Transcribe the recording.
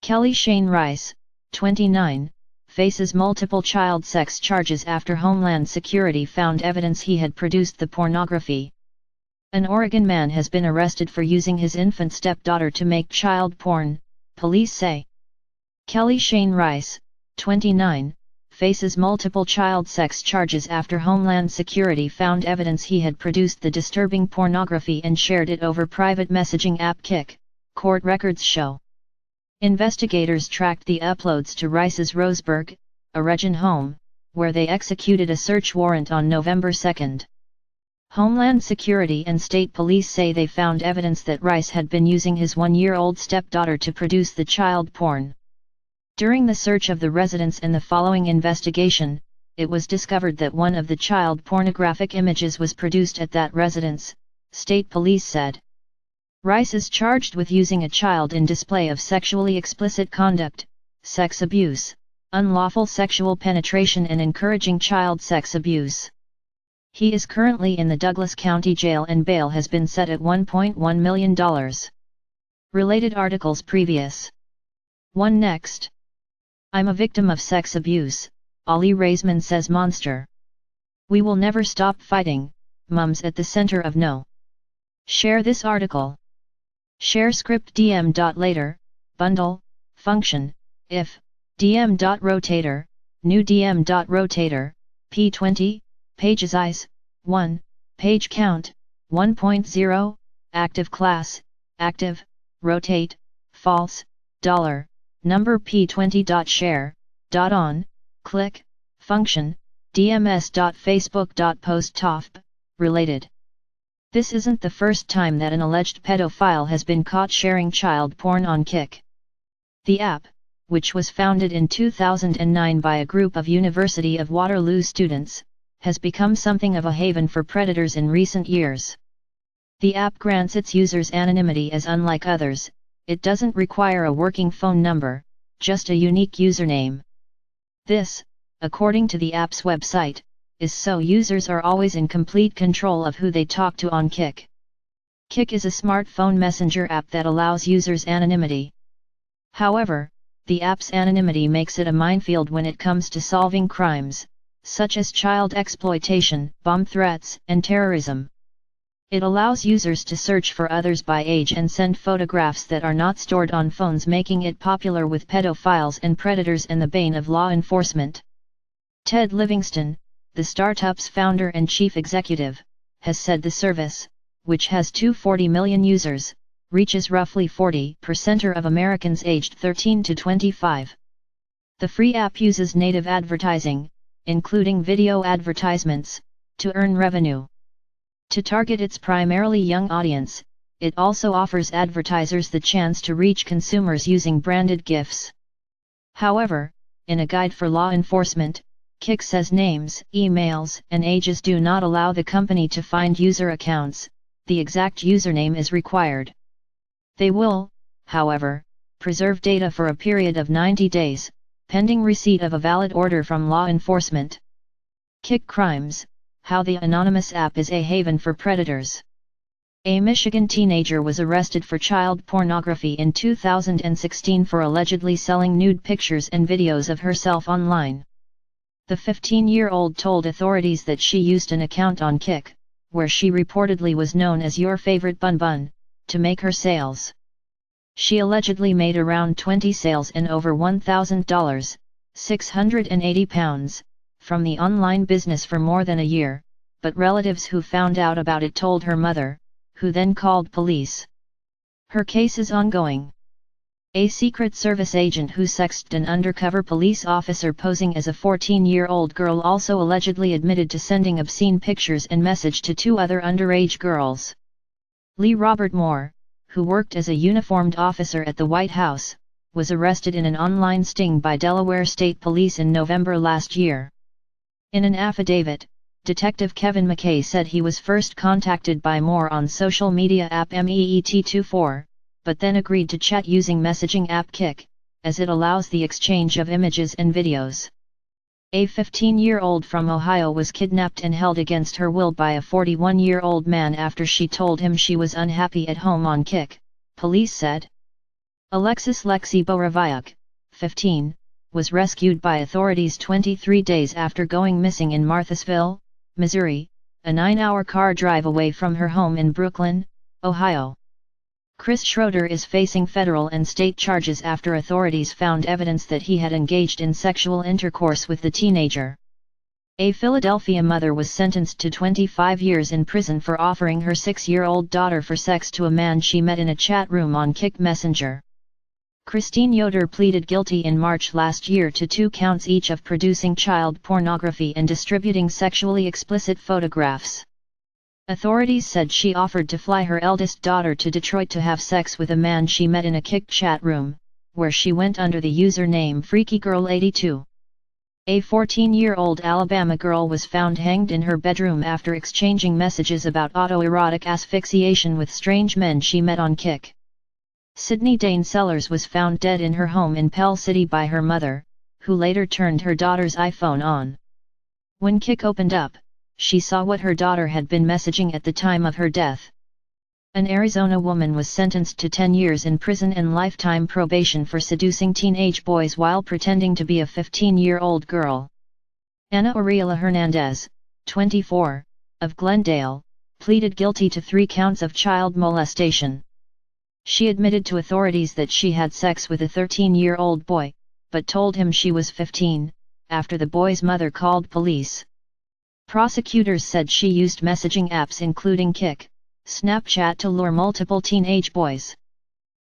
Kelly Shane Rice, 29, faces multiple child sex charges after Homeland Security found evidence he had produced the pornography. An Oregon man has been arrested for using his infant stepdaughter to make child porn, police say. Kelly Shane Rice, 29, faces multiple child sex charges after Homeland Security found evidence he had produced the disturbing pornography and shared it over private messaging app Kik, court records show. Investigators tracked the uploads to Rice's Roseburg, Oregon home, where they executed a search warrant on November 2. Homeland Security and state police say they found evidence that Rice had been using his one-year-old stepdaughter to produce the child porn. During the search of the residence and the following investigation, it was discovered that one of the child pornographic images was produced at that residence, state police said. Rice is charged with using a child in display of sexually explicit conduct, sex abuse, unlawful sexual penetration and encouraging child sex abuse. He is currently in the Douglas County Jail and bail has been set at $1.1 million. Related articles previous. 1 Next. I'm a victim of sex abuse, Ollie Raisman says Monster. We will never stop fighting, mums at the center of no. Share this article. Share script dm.later, bundle, function, if, dm.rotator, new dm.rotator, p20, page size, 1, page count, 1.0, active class, active, rotate, false, $, number p20.share, .on, click, function, dms.facebook.post tofp, related. This isn't the first time that an alleged pedophile has been caught sharing child porn on Kik. The app, which was founded in 2009 by a group of University of Waterloo students, has become something of a haven for predators in recent years. The app grants its users anonymity as unlike others, it doesn't require a working phone number, just a unique username. This, according to the app's website, is so users are always in complete control of who they talk to on Kik. Kik is a smartphone messenger app that allows users anonymity. However, the app's anonymity makes it a minefield when it comes to solving crimes, such as child exploitation, bomb threats, and terrorism. It allows users to search for others by age and send photographs that are not stored on phones, making it popular with pedophiles and predators and the bane of law enforcement. Ted Livingston, the startup's founder and chief executive, has said the service, which has 240 million users, reaches roughly 40% of Americans aged 13 to 25. The free app uses native advertising, including video advertisements, to earn revenue. To target its primarily young audience, it also offers advertisers the chance to reach consumers using branded gifts. However, in a guide for law enforcement, Kik says names, emails, and ages do not allow the company to find user accounts, the exact username is required. They will, however, preserve data for a period of 90 days, pending receipt of a valid order from law enforcement. Kik Crimes, how the anonymous app is a haven for predators. A Michigan teenager was arrested for child pornography in 2016 for allegedly selling nude pictures and videos of herself online. The 15-year-old told authorities that she used an account on Kik, where she reportedly was known as Your Favorite Bun Bun, to make her sales. She allegedly made around 20 sales and over $1,000, £680, from the online business for more than a year, but relatives who found out about it told her mother, who then called police. Her case is ongoing. A Secret Service agent who sexted an undercover police officer posing as a 14-year-old girl also allegedly admitted to sending obscene pictures and message to 2 other underage girls. Lee Robert Moore, who worked as a uniformed officer at the White House, was arrested in an online sting by Delaware State Police in November last year. In an affidavit, Detective Kevin McKay said he was first contacted by Moore on social media app MEET24, but then agreed to chat using messaging app Kik, as it allows the exchange of images and videos. A 15-year-old from Ohio was kidnapped and held against her will by a 41-year-old man after she told him she was unhappy at home on Kik, police said. Alexis Lexi Borovyuk, 15, was rescued by authorities 23 days after going missing in Marthasville, Missouri, a 9-hour car drive away from her home in Brooklyn, Ohio. Chris Schroeder is facing federal and state charges after authorities found evidence that he had engaged in sexual intercourse with the teenager. A Philadelphia mother was sentenced to 25 years in prison for offering her 6-year-old daughter for sex to a man she met in a chat room on Kik Messenger. Christine Yoder pleaded guilty in March last year to 2 counts each of producing child pornography and distributing sexually explicit photographs. Authorities said she offered to fly her eldest daughter to Detroit to have sex with a man she met in a Kik chat room, where she went under the username FreakyGirl82. A 14-year-old Alabama girl was found hanged in her bedroom after exchanging messages about autoerotic asphyxiation with strange men she met on Kik. Sydney Dane Sellers was found dead in her home in Pell City by her mother, who later turned her daughter's iPhone on. When Kik opened up, she saw what her daughter had been messaging at the time of her death. An Arizona woman was sentenced to 10 years in prison and lifetime probation for seducing teenage boys while pretending to be a 15-year-old girl. Ana Aurelia Hernandez, 24, of Glendale, pleaded guilty to 3 counts of child molestation. She admitted to authorities that she had sex with a 13-year-old boy, but told him she was 15, after the boy's mother called police. Prosecutors said she used messaging apps including Kik, Snapchat to lure multiple teenage boys.